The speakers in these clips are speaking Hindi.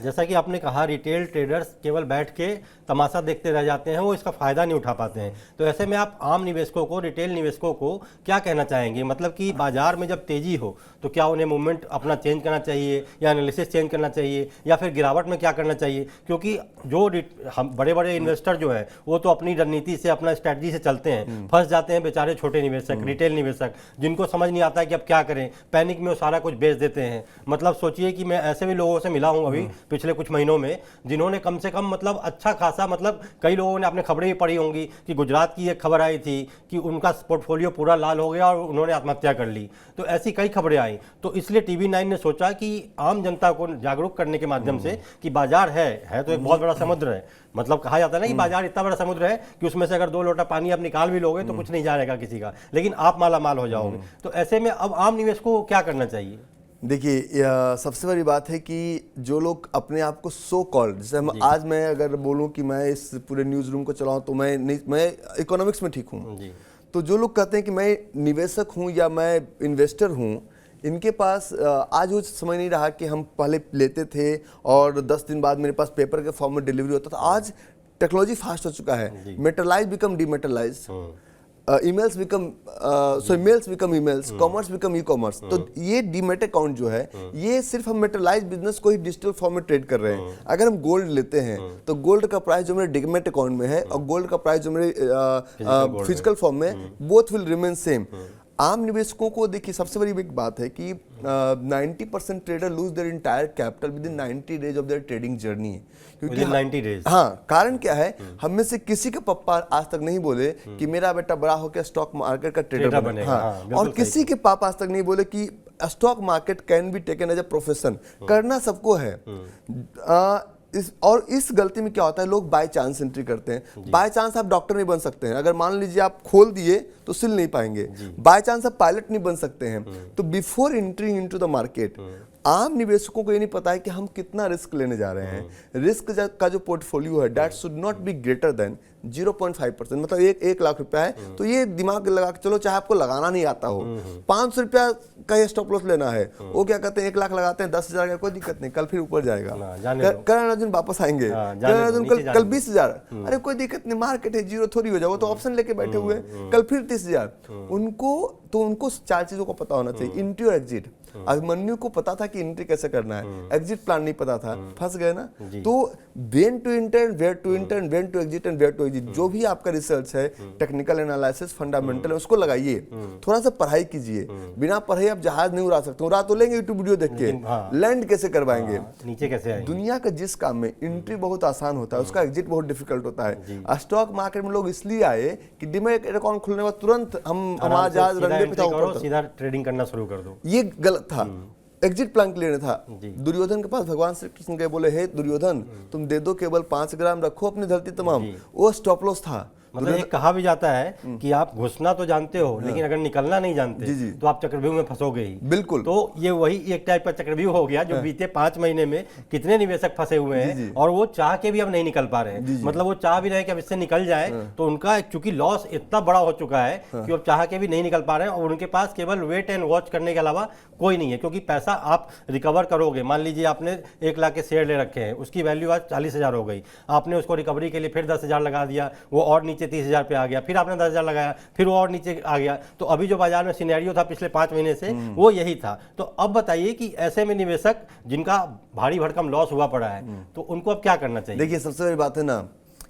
जैसा कि आपने कहा, रिटेल ट्रेडर्स केवल बैठ के तमाशा देखते रह जाते हैं, वो इसका फायदा नहीं उठा पाते हैं। तो ऐसे में आप आम निवेशकों को, रिटेल निवेशकों को क्या कहना चाहेंगे? मतलब कि बाजार में जब तेजी हो तो क्या उन्हें मूवमेंट अपना चेंज करना चाहिए या एनालिसिस चेंज करना चाहिए, या फिर गिरावट में क्या करना चाहिए? क्योंकि जो हम बड़े बड़े इन्वेस्टर जो है वो तो अपनी रणनीति से, अपना स्ट्रैटेजी से चलते हैं, फंस जाते हैं बेचारे छोटे निवेशक, रिटेल निवेशक, जिनको समझ नहीं आता है कि अब क्या करें। पैनिक में वो सारा कुछ बेच देते हैं। मतलब सोचिए कि मैं ऐसे भी लोगों से मिला हूं अभी पिछले कुछ महीनों में, जिन्होंने कम से कम मतलब अच्छा खासा, मतलब कई लोगों ने आपने खबरें भी पढ़ी होंगी कि गुजरात की एक खबर आई थी कि उनका पोर्टफोलियो पूरा लाल हो गया और उन्होंने आत्महत्या कर ली। तो ऐसी कई खबरें आई। तो इसलिए TV9 ने सोचा कि आम जनता को जागरूक करने के माध्यम से कि बाजार है तो एक बहुत बड़ा समुद्र है। मतलब कहा जाता है ना कि बाजार इतना बड़ा समुद्र है कि उसमें से अगर 2 लोटा पानी आप निकाल भी लोगे तो कुछ नहीं जाएगा किसी का, लेकिन आप माला माल हो जाओगे। तो ऐसे में अब आम निवेशकों को क्या करना चाहिए? देखिए, सबसे बड़ी बात है कि जो लोग अपने आप को सो कॉल्ड, जैसे हम आज मैं अगर बोलूं कि मैं इस पूरे न्यूज़ रूम को चलाऊं तो मैं इकोनॉमिक्स में ठीक हूं, तो जो लोग कहते हैं कि मैं निवेशक हूं या मैं इन्वेस्टर हूं, इनके पास आज वो समझ नहीं रहा कि हम पहले लेते थे और 10 दिन बाद मेरे पास पेपर के फॉर्म में डिलीवरी होता था। आज टेक्नोलॉजी फास्ट हो चुका है, मेटलाइज बिकम डीमेटलाइज, emails become mails become emails, commerce become e-commerce. तो ये डीमेट अकाउंट जो है, ये सिर्फ हम मेटलाइज बिजनेस को ही डिजिटल फॉर्म में ट्रेड कर रहे हैं। अगर हम गोल्ड लेते हैं तो गोल्ड का प्राइस जो मेरे डीमेट अकाउंट में है और गोल्ड का प्राइस जो मेरे फिजिकल फॉर्म में है, बोथ विल रिमेन सेम। आम निवेशकों को देखिए, सबसे बड़ी बिग बात है कि 90% trader lose their entire capital with in 90 days of their trading journey, क्योंकि 90 डेज। हाँ, कारण क्या है, हम में से किसी के पापा आज तक नहीं बोले कि मेरा बेटा बड़ा होकर स्टॉक मार्केट का ट्रेडर बने। हाँ, और किसी के पापा आज तक नहीं बोले कि stock market can be taken as a profession. करना सबको है। इस गलती में क्या होता है, लोग बाय चांस एंट्री करते हैं। बाय चांस आप डॉक्टर नहीं बन सकते हैं। अगर मान लीजिए आप खोल दिए तो सिल नहीं पाएंगे। बाय चांस आप पायलट नहीं बन सकते हैं। तो before entering into the market, आम निवेशकों को ये नहीं पता है कि हम कितना रिस्क लेने जा रहे हैं। रिस्क का जो पोर्टफोलियो है, that should not be greater than 0.5%। मतलब 1 लाख रुपया है तो ये दिमाग लगा के चलो, चाहे आपको लगाना नहीं आता हो, 500 रुपया का ये स्टॉप लॉस लेना है। वो क्या कहते हैं, 1 लाख लगाते हैं, 10,000 का कोई दिक्कत नहीं, कल फिर ऊपर जाएगा, करण अर्जुन वापस आएंगे, करण अर्जुन कल 20,000, अरे कोई दिक्कत नहीं, मार्केट है, जीरो थोड़ी हो जाए, वो तो ऑप्शन लेके बैठे हुए, कल फिर 30,000। उनको 4 चीजों का पता होना चाहिए, एंट्री और एग्जिट। अभिमन्यु को पता था कि एंट्री कैसे करना है, एग्जिट प्लान नहीं पता था, फंस गए ना। तो when to enter, where to enter, when to exit and where to exit, जो भी आपका रिसर्च है, टेक्निकल एनालिसिस, फंडामेंटल है, उसको लगाइए। थोड़ा सा पढ़ाई कीजिए। बिना पढ़े आप जहाज नहीं उड़ा सकते। उड़ा तो लेंगे यूट्यूब वीडियो देख के, लैंड कैसे करवाएंगे, नीचे कैसे आएंगे। दुनिया का जिस काम में एंट्री बहुत आसान होता है, उसका एग्जिट बहुत डिफिकल्ट होता है। स्टॉक मार्केट में लोग इसलिए आए कि डीमैट अकाउंट खुलने के बाद तुरंत हमारा जहाज रनवे पे था, सीधा ट्रेडिंग करना शुरू कर दो। ये गलत था। एग्जिट प्लान क्लियर था। दुर्योधन के पास भगवान श्री कृष्ण गए, बोले हे दुर्योधन, तुम दे दो केवल 5 ग्राम, रखो अपनी धरती तमाम। वो स्टॉप लॉस था। मतलब एक कहा भी जाता है कि आप घुसना तो जानते हो, लेकिन अगर निकलना नहीं जानते तो आप चक्रव्यूह में फंसोगे ही। बिल्कुल। तो ये वही एक टाइप का चक्रव्यूह हो गया जो बीते 5 महीने में कितने निवेशक फंसे हुए हैं और वो चाह के भी अब नहीं निकल पा रहे हैं। मतलब वो चाह भी रहे कि अब इससे निकल जाए, तो उनका चूंकि लॉस इतना बड़ा हो चुका है कि अब चाह के भी नहीं निकल पा रहे हैं और उनके पास केवल वेट एंड वॉच करने के अलावा कोई नहीं है। क्योंकि पैसा आप रिकवर करोगे, मान लीजिए आपने 1 लाख के शेयर ले रखे हैं, उसकी वैल्यू आज 40,000 हो गई, आपने उसको रिकवरी के लिए फिर 10,000 लगा दिया, वो और नीचे 30,000 पे आ गया, फिर आपने 10,000 लगाया, फिर वो और नीचे आ गया। तो अभी जो बाजार में सिनेरियो था पिछले 5 महीने से, वो यही था। तो अब बताइए कि ऐसे में निवेशक जिनका भारी भरकम लॉस हुआ पड़ा है, तो उनको अब क्या करना चाहिए? देखिए, सबसे बड़ी बात है ना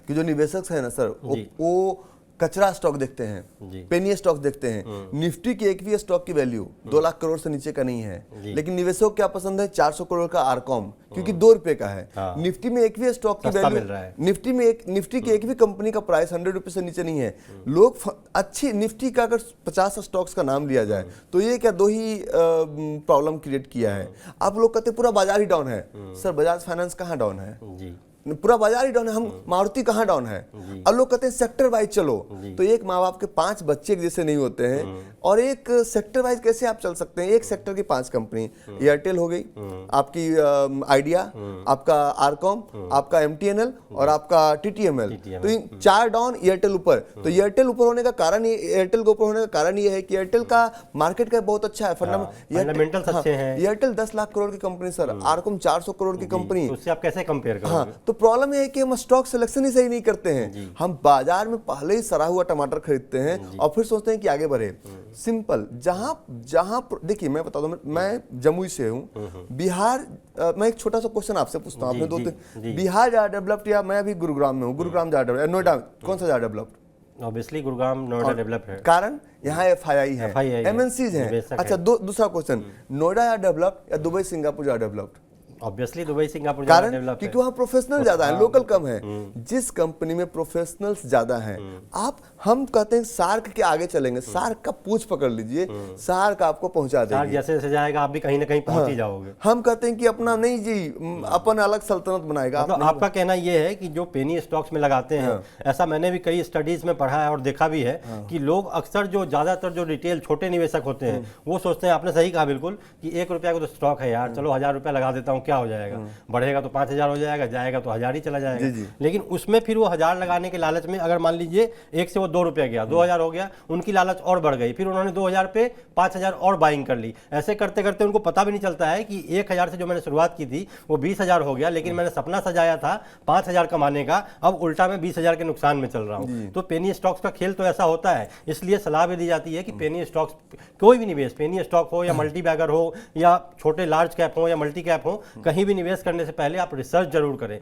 कि जो निवेशक है ना सर, वो कचरा स्टॉक देखते हैं, पेनी स्टॉक देखते हैं। निफ्टी की एक भी स्टॉक की वैल्यू 2 लाख करोड़ से नीचे का नहीं है, लेकिन निवेशकों को क्या पसंद है, 400 करोड़ का आरकॉम, क्योंकि 2 रुपए का है। निफ्टी में एक भी स्टॉक की वैल्यू, निफ्टी की एक भी कंपनी का प्राइस 100 रुपए से नीचे नहीं है। लोग अच्छी निफ्टी का अगर 50 स्टॉक्स का नाम लिया जाए तो ये क्या 2 ही प्रॉब्लम क्रिएट किया है। आप लोग कहते पूरा बाजार ही डाउन है। सर, बजाज फाइनेंस कहाँ डाउन है? पूरा बाजार ही डाउन है, हम मारुति कहाँ डाउन है। अब लोग कहते हैं सेक्टर वाइज चलो, तो एक माँ बाप के 5 बच्चे एक जैसे नहीं होते हैं, और एक सेक्टर वाइज कैसे आप चल सकते हैं। एक सेक्टर की 5 कंपनी, एयरटेल हो गई, आपकी आइडिया, आपका आरकॉम, आपका MTNL और आपका TTML, तो इन 4 डाउन, एयरटेल ऊपर। तो एयरटेल ऊपर होने का कारण, एयरटेल के ऊपर होने का कारण ये है कि एयरटेल का मार्केट का बहुत अच्छा है, फंडामेंटल्स अच्छे हैं। एयरटेल 10 लाख करोड़ की कंपनी सर, आरकॉम 400 करोड़ की कंपनी, उससे आप कैसे कंपेयर करोगे? हाँ, तो प्रॉब्लम ये है कि हम स्टॉक सिलेक्शन ही सही नहीं करते हैं। हम बाजार में पहले ही सड़ा हुआ टमाटर खरीदते हैं और फिर सोचते हैं कि आगे बढ़े। सिंपल, जहां देखिए मैं बता दूं, मैं जमुई से हूं, बिहार। मैं एक छोटा सा क्वेश्चन आपसे पूछता हूं, आपने 2-3, बिहार ज्यादा डेवलप्ड या मैं अभी गुरुग्राम में हूं, गुरुग्राम ज्यादा डेवलप्ड, नोएडा कौन सा ज्यादा developed? Obviously Gurugram, Noida develop है। कारण यहाँ FII है, MNCs हैं। अच्छा, दूसरा क्वेश्चन, नोएडा ज्यादा डेवलप्ड या दुबई सिंगापुर ज्यादा डेवलप्ड? ऑब्वियसली दुबई सिंगापुर कारण डेवलप क्योंकि वहाँ प्रोफेशनल ज्यादा है, लोकल कम है। जिस कंपनी में प्रोफेशनल्स ज्यादा हैं, हम कहते हैं सार्क के आगे चलेंगे, सार्क का पूछ पकड़ लीजिए, सार्क आपको पहुंचा देगी। जैसे जैसे जाएगा आप भी कहीं ना कहीं पहुंच ही जाओगे। हम कहते हैं कि अपना नहीं जी, अपन अलग सल्तनत बनाएगा। मतलब आपका कहना यह है कि जो पेनी स्टॉक्स में लगाते हैं, ऐसा मैंने भी कई स्टडीज में पढ़ा है और देखा भी है कि लोग अक्सर जो ज्यादातर जो रिटेल छोटे निवेशक होते हैं, वो सोचते हैं, आपने सही कहा बिल्कुल, कि 1 रुपया का तो स्टॉक है यार, चलो 1000 रुपया लगा देता हूँ, क्या हो जाएगा, बढ़ेगा तो 5000 हो जाएगा, जाएगा तो 1000 ही चला जाएगा। लेकिन उसमें फिर वो 1000 लगाने के लालच में, अगर मान लीजिए 1 से वो 2 रुपया गया, 2000 हो गया, उनकी लालच और बढ़ गई, फिर उन्होंने 2000 पे 5000 और बाइंग कर ली। ऐसे करते करते उनको पता भी नहीं चलता है कि 1000 से जो मैंने शुरुआत की थी वो 20000 हो गया, लेकिन मैंने सपना सजाया था 5000 कमाने का, अब उल्टा मैं 20000 के नुकसान में चल रहा हूँ। तो पेनी स्टॉक्स का खेल तो ऐसा होता है। इसलिए सलाह भी दी जाती है कि पेनी स्टॉक्स, कोई भी निवेश, पेनी स्टॉक हो या मल्टी बैगर हो या छोटे लार्ज कैप हो या मल्टी कैप हो, कहीं भी निवेश करने से पहले आप रिसर्च जरूर करें।